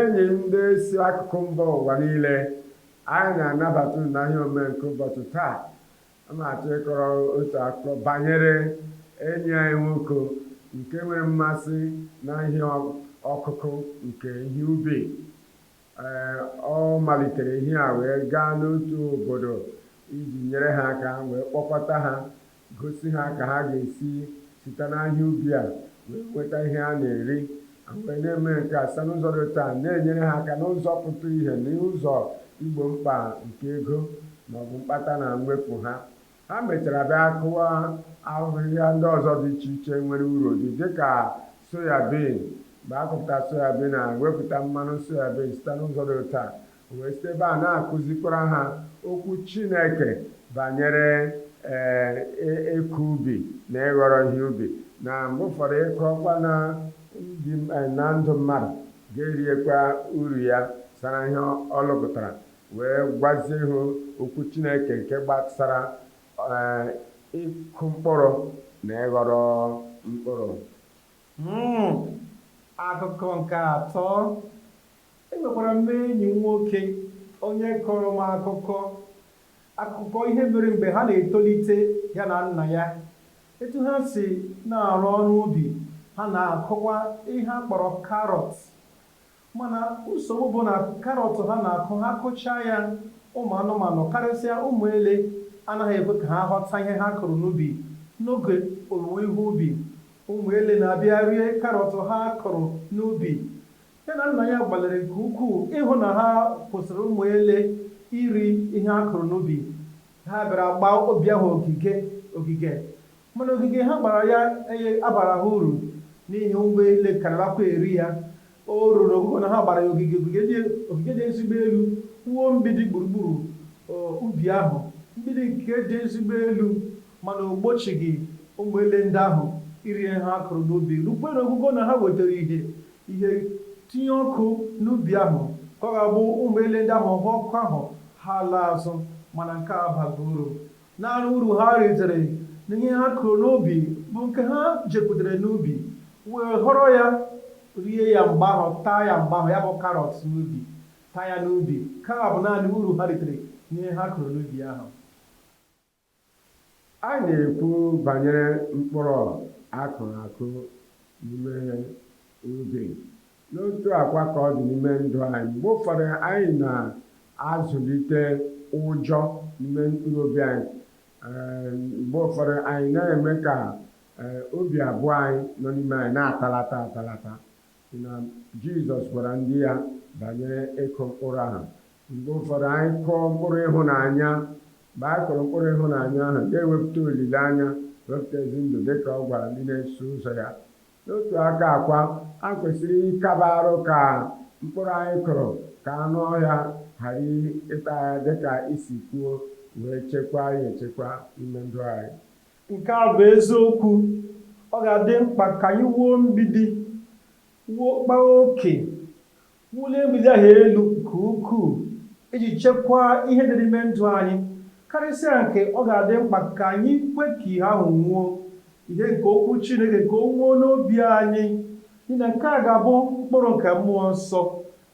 enyi ndị si akụkụ mba ụwa niile, anyị na-anabata unu na ihe omume nke ụbọchị taa. A na-achọ ịkọrọ otu akụkọ banyere enyi anyị nwoke nke nwere mmasị na ihe ọkụkụ nke ihe ubi. Ọ malitere ihe a wee gaa n'otu obodo iji nyere ha aka, wee kpọkọta ha, gosi ha ka ha ga-esi site n'ahịa ubi a wee nweta ihe a na-eri, wee na-eme nke a site n'ụzọ dị otu a, na-enyere ha aka n'ụzọ pụtara ihe n'ụzọ igbo mkpa nke ego maọbụ mkpata na mwepụ ha. Ha mechara bịa kụwa ahịhịa ndị ọzọ dị iche iche nwere uru dị dịka soyabin. Mgbe a kụpụta soyabin a wepụta mmanụ soyabin site n'ụzọ dị otu a, wee site ebe a na-akụzikwara ha okwu Chineke banyere ịkụ ubi na ịghọrọ ihe ubi, na mgbe ụfọdụ ịkọkwa na ndụ mmadụ ga-eriekwa uru ya sara ihe ọ lụpụtara, wee gwazie ha okwu Chineke nke gbasara ịkụ mkpụrụ na ịghọrọ mkpụrụ. Akụkọ nke atọ, enwekwara m enyi nwoke onye kọrọ m akụkọ ihe mere mgbe ha na-etolite ya na nna ya, etu ha si na-arụ ọrụ ubi. Ha na-akụkwa ihe a kpọrọ karọt, mana nsogbu bụ na karọt ha na-akụ, ha kụchaa ya, ụmụ anụmanụ karịsịa ụmụ ele anaghị ekwe ka ha ghọta ihe ha kụrụ n'ubi. N'oge owuwe ihe ubi, ụmụ ele na-abịa rie karọt ha kụrụ n'ubi. Ya na nna ya gbalịrị nke ukwuu ịhụ na ha kwụsịrị ụmụ ele iri ihe ha kụrụ n'ubi. Ha bịara gbaa obi ahụ ogige, mana ogige ha gbara ya abara ha uru n'ihi ụmụ ele karịrakwa eri ya. O ruru ogugo na ha gbara ya ogige dị ezigbo elu, wuo mgbidi gburugburu ubi ahụ, mgbidi nke dị ezigbo elu, mana o gbochighị ụmụ ele ndị ahụ iri ihe ha kụrụ n'ubi. Rukwe na ogugo na ha wetara ihe tinye ọkụ n'ubi ahụ, ka ọ ga-abụ ụmụ ele ndị ahụ hụ ọkụ ahụ ha laa azụ. Mana nke a baghị uru. Naanị uru ha ritere na ihe ha kụrụ n'ubi bụ nke ha jekwutere n'ubi, wee họrọ ya, rie ya mgbe ahụ, taa ya mgbe ahụ, ya bụ karọt n'ubi, taa ya n'ubi. Ka bụ naanị uru ha ritere n'ihe ha kụrụ n'ubi ahụ. A na-ekwu banyere mkpụrụ akụrụ akụ n'ime ubi. N'otu akwa ka ọ dị n'ime ndụ anyị. Mgbe ụfọdụ anyị na-azụlite ụjọ n'ime mkpụrụ obi anyị. Mgbe ụfọdụ anyị na-eme ka obi abụọ anyị nọ n'ime anyị na-atalata. Na Jizọs gwara ndị ya banyere ịkụ mkpụrụ ahụ. Mgbe ụfọdụ anyị kụọ mkpụrụ ịhụnanya, mgbe anyị kụrụ mkpụrụ ịhụnanya ahụ ga-ewepụta olileanya, wepụta ezi ndụ dịka ọ gwara ndị na-eso ụzọ ya. N'otu aka akwa, a kwesịrị ịkaba arụ ka mkpụrụ anyị kụrụ ka anụ ọhịa ghara ịta ya dịka isi kwuo, wee chekwaa ya echekwa n'ime ndụ anyị. Nke a bụ eziokwu. Ọ ga-adị mkpa ka anyị wuo mgbidi, kpaa oke, wulie mgbidi ahụ elu nke ukwuu iji chekwaa ihe dị n'ime ndụ anyị. Karịsịa nke, ọ ga-adị mkpa ka anyị kwe ka ihe ahụ nwụọ, ihe nke okwu Chineke ka o nwuo n'obi anyị, n'ihi na nke a ga-abụ mkpụrụ nke mmụọ nsọ,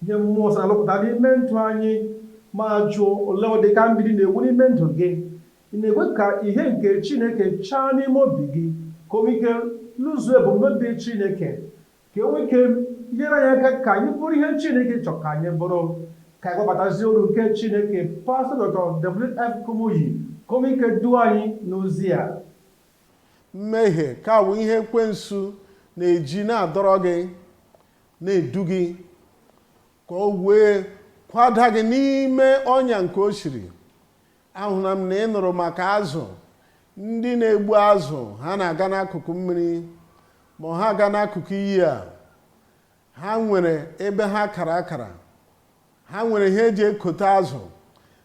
ihe mmụọ nsọ na-alụpụta n'ime ndụ anyị. Ma jụọ, ole ụdị ka mgbidi na-ewu n'ime ndụ gị? Ị na-ekwe ka ihe nke Chineke chaa n'ime obi gị, ka o nwee ike lụzuo ebumnobi Chineke, ka o nwee ike nyere anyị aka ka anyị bụrụ ihe Chineke chọrọ ka anyị bụrụ, ka anyị gbabatazie uru nke Chineke. Pastọ Dr. W.F. Kumuyi ka o nwee ike duo anyị n'ozi a. Mmehie ka bụ ihe ekwensu na-eji na-adọrọ gị, na-edu gị, ka o wee kwada gị n'ime ọnya nke o shiri. Ahụla m na ị nụrụ maka azụ. Ndị na-egbu azụ, ha na-aga n'akụkụ mmiri, ma ha aga n'akụkụ iyi a, ha nwere ebe ha kara akara, ha nwere ihe eji ekote azụ,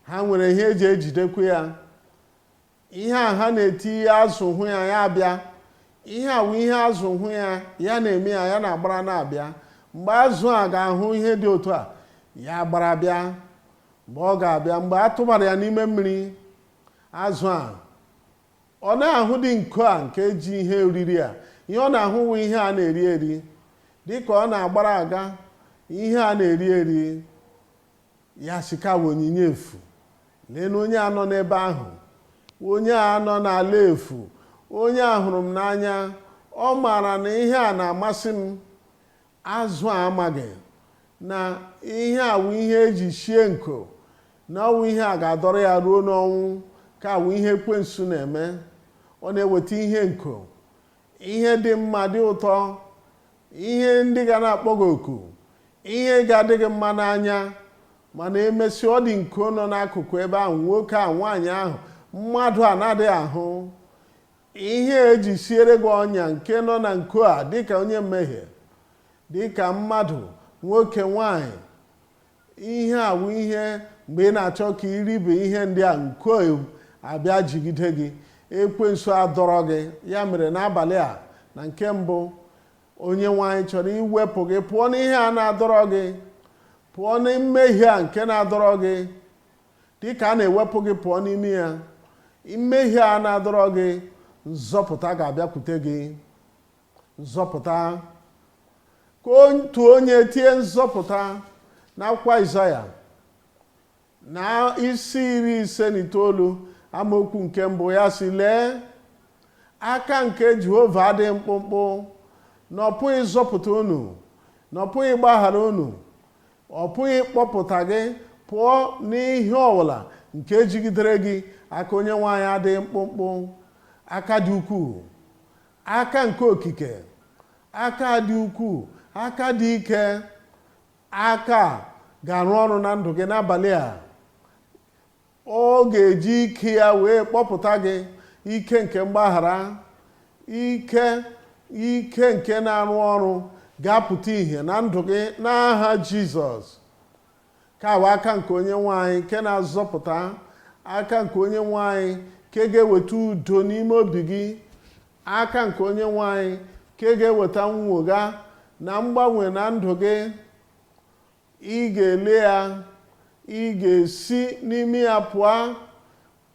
ha nwere ihe eji ejidekwa ya. Ihe a ha na-eti azụ hụ ya, ya abịa. Ihe a wụ ihe azụ hụ ya, ya na-eme ya, ya na-agbara na-abịa. Mgbe azụ a ga-ahụ ihe dị otu a, ya gbara bịa. Mgbe ọ ga-abịa, mgbe a tụbara ya n'ime mmiri, azụ a ọ na-ahụ dị nko a nke ji ihe oriri a, ihe ọ na-ahụ wụ ihe a na-eri eri. Dịka ọ na-agbara aga, ihe a na-eri eri ya sika onyinye efu. Lee na onye anọ n'ebe ahụ, onye a nọ n'ala efu, onye a hụrụ m n'anya, ọ maara na ihe a na-amasị m. Azụ a amaghị na ihe a wụ ihe eji shie nko, na ọwụ ihe a ga-adọrọ ya ruo n'ọnwụ, ka awụ ihe ekwensu na-eme. Ọ na-eweta ihe nko, ihe dị mma, dị ụtọ, ihe ndị ga na-akpọ gị oku, ihe ga-adị gị mma n'anya, mana emesi ọ dị nko nọ n'akụkụ ebe ahụ, nwoke a, nwaanyị ahụ, mmadụ a na-adịghị ahụ. Ihe eji siere gị ọnya nke nọ na nko a, dịka onye mmehie, dịka mmadụ, nwoke, nwaanyị, ihe a wụ ihe mgbe ị na-achọ ka iribe ihe ndị a, nko abịa jigide gị, ekwensu adọrọ gị. Ya mere n'abalị a, na nke mbụ, onye nwaanyị chọrọ iwepụ gị pụọ n'ihe a na-adọrọ gị, pụọ na mmehie a nke na-adọrọ gị, dịka a na-ewepụ gị pụọ n'ime ya. Mmehie a na-adọrọ gị, nzọpụta ga-abịakwute gị. Nzọpụta, ka otu onye tie nzọpụta n'akwụkwọ Aịzaya na isi 59 amaokwu nke mbụ, ya sị, lee, aka nke Jehova adịghị mkpụmkpụ, na ọ pụghị ịzọpụta unu, na ọ pụghị ịgbaghara unu, ọ pụghị ịkpọpụta gị pụọ n'ihe ọbụla nke jigidere gị. Aka onye nwaanyị adịghị mkpụmkpụ, aka dị ukwuu, aka nke okike, aka dị ukwuu, aka dị ike. Aka ga-arụ ọrụ na ndụ gị n'abalị a. Ọ ga-eji ike ya wee kpọpụta gị, ike nke mgbaghara, ike nke na-arụ ọrụ ga-apụta ihe na ndụ gị n'aha Jizọs. Ka bụ aka nke onye nwaanyị nke na-azọpụta, aka nke onye nwaanyị nke ga-eweta udo n'ime obi gị, aka nke onye nwaanyị nke ga-eweta mwụga na mgbanwe na ndụ gị. Ị ga-ele ya, ị ga-esi n'ime ya pụọ,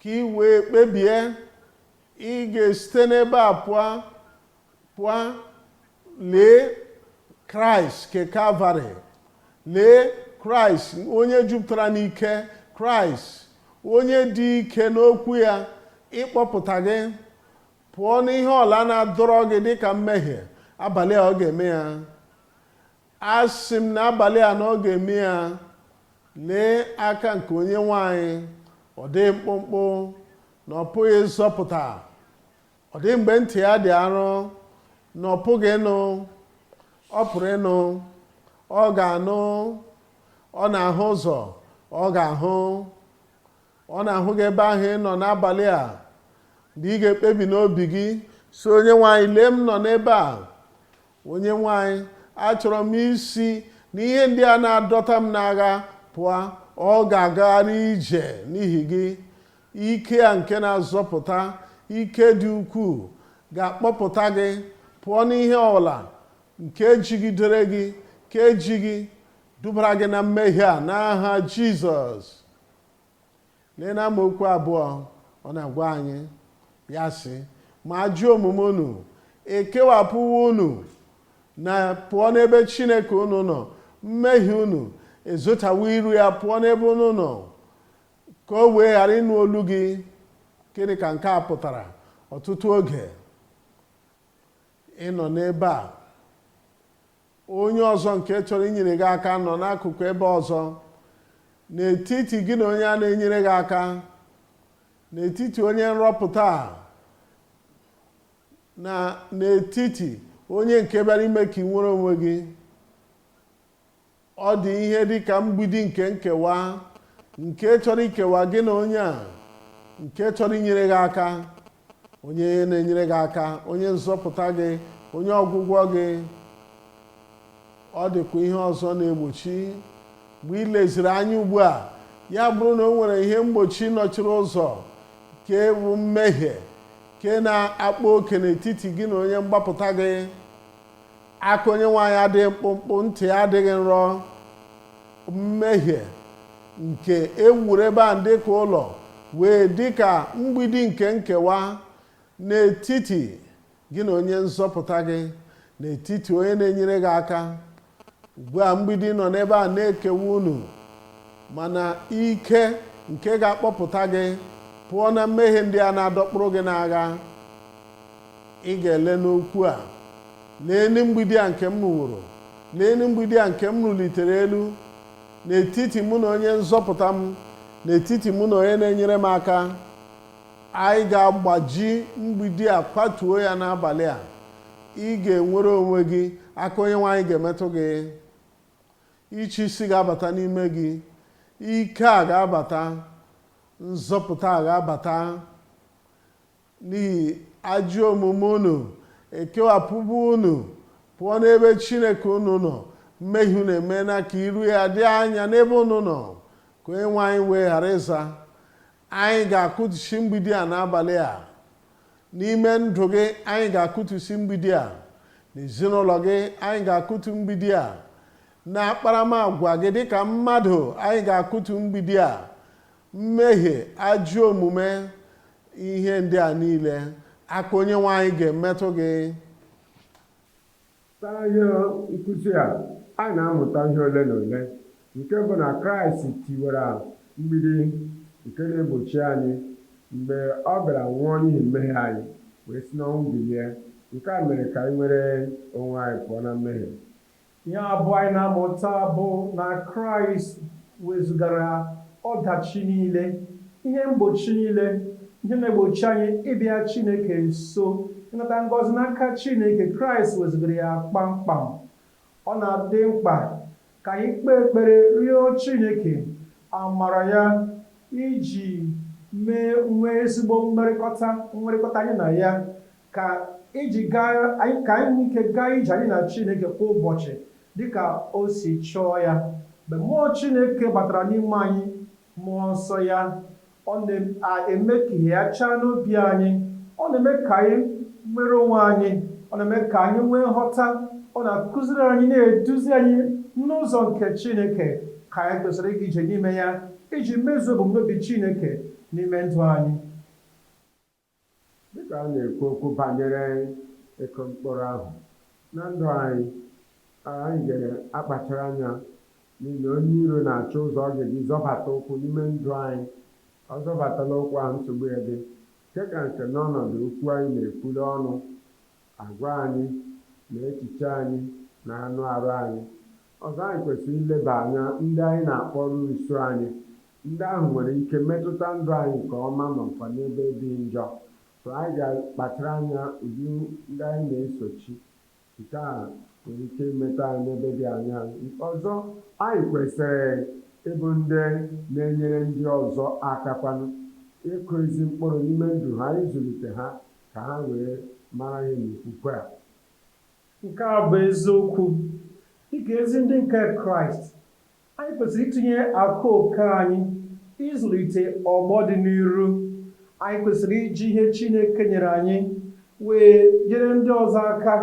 ka ị wee kpebie. Ị ga-esite n'ebe a pụọ. Lee Kraịst ke Kalvarị, lee Kraịst onye jupụtara n'ike, Kraịst onye dị ike n'okwu ya ịkpọpụta gị pụọ n'ihe ọla na-adọrọ gị dịka mmehie. Abalị a ọ ga-eme ya. Asị m n'abalị a na ọ ga-eme ya. Lee aka nke onye nwaanyị, ọ dị mkpụmkpụ, na ọ pụghị ịzọpụta. Ọ dị mgbe ntị ya dị arọ, na ọ pụghị ịnụ. Ọ pụrụ ịnụ, ọ ga-anụ. Ọ na-ahụ ụzọ, ọ ga-ahụ. Ọ na-ahụ gị ebe ahụ ị nọ n'abalị a. Mgbe ị ga-ekpebi n'obi gị, si onye nwaanyị, lee m nọ n'ebe a. Onye nwaanyị, achọrọ m isi n'ihe ndị a na-adọta m n'agha pụọ. Ọ ga-agagharị ije n'ihi gị. Ike a nke na-azọpụta, ike dị ukwuu, ga-akpọpụta gị pụọ n'ihe ọbụla nke jigidere gị, ka eji gị dubara gị na mmehie a n'aha Jizọs. Lee na amaokwu abụọ, ọ na-agwa anyị, ya sị, ma ajọ omume unu ekewapụwo unu na pụọ n'ebe Chineke unu nọ. Mmehie unu ezotawo iru ya pụọ n'ebe unu nọ, ka o wee ghara ịnụ olu gị. Gịnị ka nke a pụtara? Ọtụtụ oge ịnọ n'ebe a, onye ọzọ nke chọrọ inyere gị aka nọ n'akụkụ ebe ọzọ. N'etiti gị na onye a na-enyere gị aka, n'etiti onye nrọpụta a, na n'etiti onye nke bịara ime ka ị nwere onwe gị, ọ dị ihe dị ka mgbidi nke nkewa, nke chọrọ ikewa gị na onye a, nke chọrọ inyere gị aka. Onye na-enyere gị aka, onye nzọpụta gị, onye ọgwụgwọ gị. Ọ dịkwa ihe ọzọ na-egbochi. Mgbe ị leziri anya ugbu a, ya bụrụ na o nwere ihe mgbochi nọchiri ụzọ, nke bụ mmehie, nke na-akpa oke n'etiti gị na onye mgbapụta gị. Aka onye nwaanyị adịghị mkpụmkpụ, ntị adịghị nrọ. Mmehie nke ewuru ebe a dịka ụlọ, wee dịka mgbidi nke nkewa n'etiti gị na onye nzọpụta gị, n'etiti onye na-enyere gị aka. ugbu a mgbidi nọ n'ebe a na-ekewa unu, mana ike nke ga-akpọpụta gị pụọ na mmehie ndị a na-adọkpụrụ gị n'agha. Ị ga-ele n'okwu a, lee mgbidi a nke m wuru, lee mgbidi a nke m rụlitere elu n'etiti mụ na onye nzọpụta m, n'etiti mụ na onye na-enyere m aka. Anyị ga-agbaji mgbidi a, kwatuo ya n'abalị a. Ị ga-enwere onwe gị, aka onye nwe anyị ga-emetụ gị, ichi isi ga-abata n'ime gị, ike a ga-abata, nzọpụta a ga-abata, n'ihi ajọ omume unu ekewapụbu unu pụọ n'ebe Chineke unu nọ. Mmehie unu emena ka iru ya dị anya n'ebe unu nọ, ka onye nwe anyị wee ghara ịza. Anyị ga-akụtusi mgbidi a n'abalị a n'ime ndụ gị. Anyị ga-akụtusi mgbidi a n'ezinụlọ gị. Anyị ga-akụtu mgbidi a na akparamagwa gị dịka mmadụ. Anyị ga-akụtu mgbidi a, mmehie, ajọ omume, ihe ndị a niile, aka onye nwe anyị ga-emetụ gị. Ihe nkụzi a, anyị na-amụta ihe ole na ole, nke bụ na Kraịst tiwara mgbidi nke na-egbochi anyị mgbe ọ bịara nwụọ n'ihi mmehie anyị, wee si n'ọnwụ bilie. Nke a mere ka anyị nwere onwe anyị pụọ na mmehie. Ihe abụọ anyị na-amụta bụ na Kraịst wezugara ọdachi niile, ihe mgbochi niile, ihe na-egbochi anyị ịbịa Chineke nso, ịnata ngọzi n'aka Chineke. Kraịst wezugara ya kpamkpam. Ọ na-adị mkpa ka anyị kpee ekpere rịọ Chineke amara ya iji nwee ezigbo mmerịkọta anyị na ya, ka anyị ike gaa ije anyị na Chineke kwa ụbọchị dịka o si chọọ ya. Mgbe mmụọ Chineke batara n'ime anyị, mmụọ nsọ ya, ọ na-eme ka ihe ya chaa n'obi anyị. Ọ na-eme ka anyị nwere onwe anyị. Ọ na-eme ka anyị nwee nghọta. Ọ na-akụziri anyị, na-eduzi anyị n'ụzọ nke Chineke, ka anyị kwesịrị ịga ije n'ime ya iji mezuo ebumnobi Chineke n'ime ndụ anyị. Dịka a na-ekwu okwu banyere ịkụ mkpụrụ ahụ na ndụ anyị, anyị ga-akpachara anya, n'ihi na onye iro na-achọ ụzọ ọ ga-eji zọbata ụkwụ n'ime ndụ anyị. Ọ zọbatala ụkwụ ahụ, nsogbu ya dị nke n'ọnọdụ okwu anyị na-ekwuli ọnụ, agwa anyị na echiche anyị na anụ arụ anyị. Ọzọ, anyị kwesịrị ileba anya ndị anyị na-akpọrọ nso anyị. Ndị ahụ nwere ike metụta ndụ anyị nke ọma ma nkwa n'ebe dị njọ. So anyị ga-akpachara anya ụdị ndị anyị na-esochi. Nke a nwere ike imetụ anyị n'ebe dị anya. Ọzọ, anyị kwesịrị ịbụ ndị na-enyere ndị ọzọ akakwanụ, ịkụ ezi mkpụrụ n'ime ndụ ha, ịzụlite ha ka ha wee mara ihe n'okwukwe a. Nke a bụ eziokwu. Dịka ezi ndị nke Kraịst, anyị kwesịrị itinye akụ oke anyị ịzụlite ọgbọ dị n'iru. Anyị kwesịrị iji ihe Chineke nyere anyị wee nyere ndị ọzọ aka,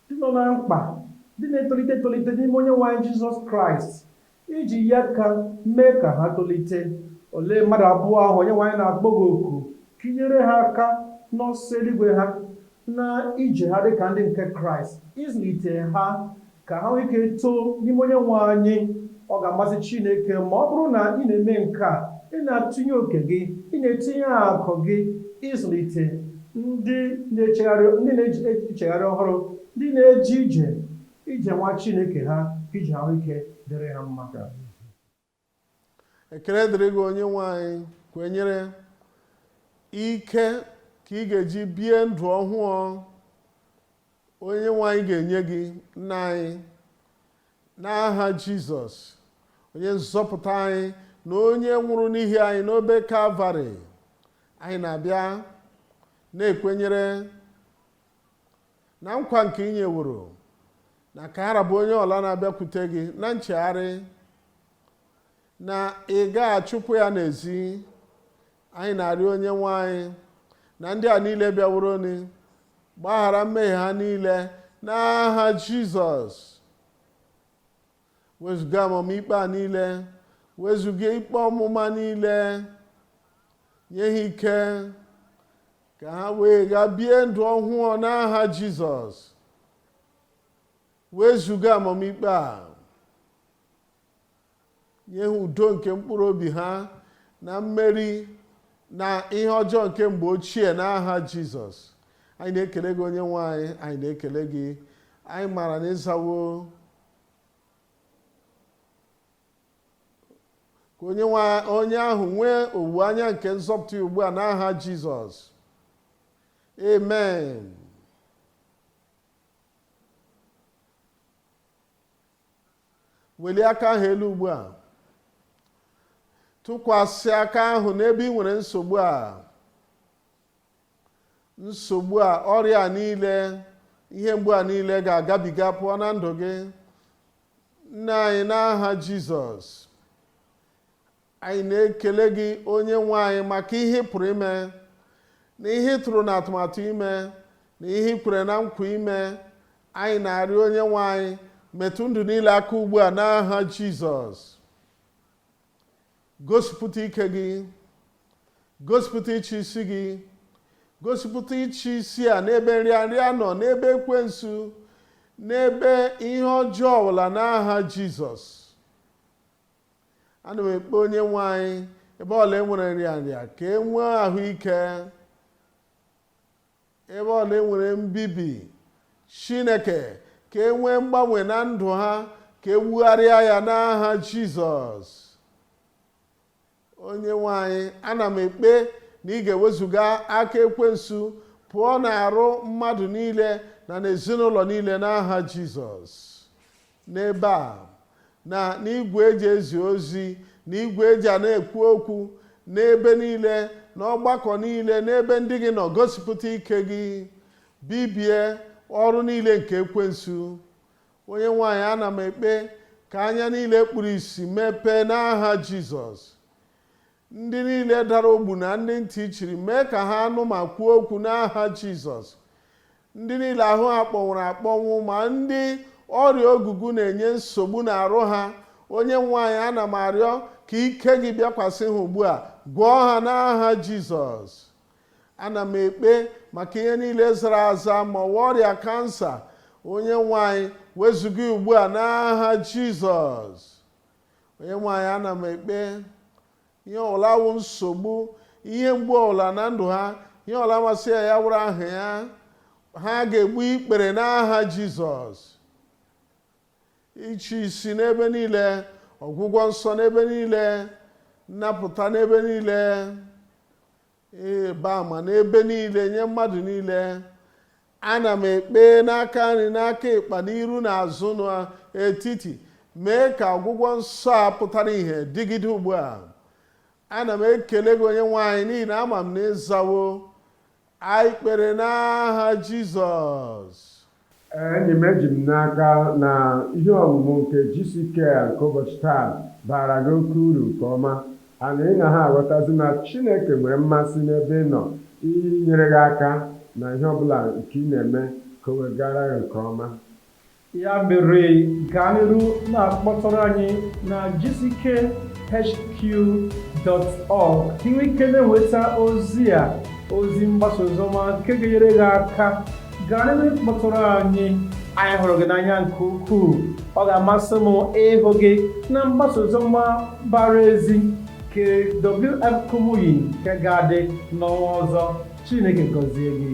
ndị nọ na mkpa, ndị na-etolite etolite n'ime onye nwe anyị Jizọs Kraịst, iji ya ka mee ka ha tolite. Olee mmadụ abụọ ahụ onye nwe anyị na-akpọ gị oku ka inyere ha aka n'ọsọ eluigwe ha na ije ha dịka ndị nke Kraịst, ịzụlite ha ka ha nwee ike too n'ime onye nwe anyị. Ọ ga-amasị Chineke ma ọ bụrụ na ị na-eme nke a, ị na-atụnye oke gị, ị na-etinye akụ gị ịzụlite ndị na-echegharị ọhụrụ, ndị na-eje ije nwa Chineke ha, iji ha nwee ike dịrị ha mma. Ekele dịrị gị onye nwe anyị, kwenyere ike ka ị ga-eji bie ndụ ọhụụ onye nwe anyị ga-enye gị, nna anyị, n'aha Jizọs, onye nzọpụta anyị na onye nwụrụ n'ihi anyị n'obe Kalvarị. Anyị na-abịa na-ekwenyere na nkwa nke ị nyeworo, na ka ara bụ onye ọla na-abịakwute gị na nchegharị, na ị ga-achụpụ ya n'ezi. Anyị na-arịọ onye nwe anyị na ndị a niile bịaworo ni, gbaghara mmehie ha niile n'aha Jizọs. Wezuga amamikpe a niile, wezuga ikpe ọmụma niile, nye ha ike ka ha wee gaa bie ndụ ọhụụ n'aha Jizọs. Wezuga amamikpe a, nye ha udo nke mkpụrụ obi ha na mmeri na ihe ọjọọ nke mgbe ochie n'aha Jizọs. Anyị na-ekele gị onye nwe anyị, anyị na-ekele gị, anyị maara na ịzawo. Ka onye ahụ nwee owuwe anya nke nzọpụta ugbu a n'aha Jizọs. Amen. Welie aka ahụ elu ugbu a. Tụkwasị aka ahụ n'ebe ị nwere nsogbu a. Nsogbu a, ọrịa niile, ihe mgbu a niile ga-agabiga pụọ na ndụ gị. Nna anyị n'aha Jizọs. Anyị na-ekele gị onye nwe anyị maka ihe ị pụrụ ime, na ihe ị tụrụ na atụmatụ ime, na ihe ị kwere na nkwa ime. Anyị na-arịọ onye nwe anyị metụ ndụ niile aka ugbu a n'aha Jizọs. Gosipụta ike gị, gosipụta ịchị isi gị, gosipụta ịchị isi a n'ebe nrịanrịa nọ, n'ebe ekwensu, n'ebe ihe ọjọọ ọbụla n'aha Jizọs. Ana m ekpe onye nwe anyị ebe ọla enwere nrịanrịa ka e nwee ahụike, ebe ọla enwere mbibi, Chineke ka e nwee mgbanwe na ndụ ha, ka ewugharịa ya n'aha Jizọs. Onye nwe anyị, ana m ekpe na ị ga-ewezuga aka ekwensu pụọ n'arụ mmadụ niile na n'ezinụlọ niile n'aha Jizọs. N'ebe a, na n'igwe eji ezi ozi, na igwe eji a na-ekwu okwu, n'ebe niile, na ọgbakọ niile, n'ebe ndị gị nọ, gosipụta ike gị, bibie ọrụ niile nke ekwensu. Onye nwe anyị, ana m ekpe ka anya niile kpuru ìsì mepee n'aha Jizọs. Ndị niile dara ogbu na ndị ntị chiri, mee ka ha anụ ma kwuo okwu n'aha Jizọs. Ndị niile ahụ ha kpọnwụrụ akpọnwụ, ma ndị ọrịa ogugu na-enye nsogbu n'arụ ha, onye nwe anyị, ana m arịọ ka ike gị bịakwasị ha ugbu a, gwọọ ha n'aha Jizọs. Ana m ekpe maka ihe niile zara aza, ma ọrịa kansa, onye nwe anyị, wezuga ugbu a n'aha Jizọs. Onye nwe anyị, ana m ekpe ihe ọbụla wụ nsogbu, ihe mgbu ọbụla na ndụ ha, ihe ọbụla masị ya wụrụ aha ya, ha ga-egbu ikpere n'aha Jizọs. Ịchị isi n'ebe niile, ọgwụgwọ nsọ n'ebe niile, nnapụta n'ebe niile, ịba ama n'ebe niile nye mmadụ niile. Ana m ekpe n'aka nri, n'aka ịkpa, n'iru na azụ n'etiti, mee ka ọgwụgwọ nsọ a pụtara ihe dịgide ugbu a. Ana m ekele gị onye nwe anyị, n'ihi na ama m na ịzawo anyị kpere n'aha Jizọs. Enyi m, eji m n'aka na ihe ọmụmụ nke GCK nke ụbọchị taa bara gị oke uru nke ọma. Ana ị na ha aghọtazi na Chineke nwere mmasị n'ebe ị nọ inyere gị aka na ihe ọbụla nke ị na-eme ka o wegara gị nke ọma. Ya mere, gaa n'iru na-akpọtụrụ anyị na gckhq.org ka ị nwee ike na-enweta ozi a, ozi mgbasa oziọma nke ga-enyere gị aka. Gaa n'iru kpọtụrụ anyị. Anyị hụrụ gị n'anya nke ukwuu. Ọ ga-amasị m ịhụ gị na mgbasa oziọma bara ezi nke WF Kumuyi nke ga-adị n'ọnwa ọzọ. Chineke gọzie gị.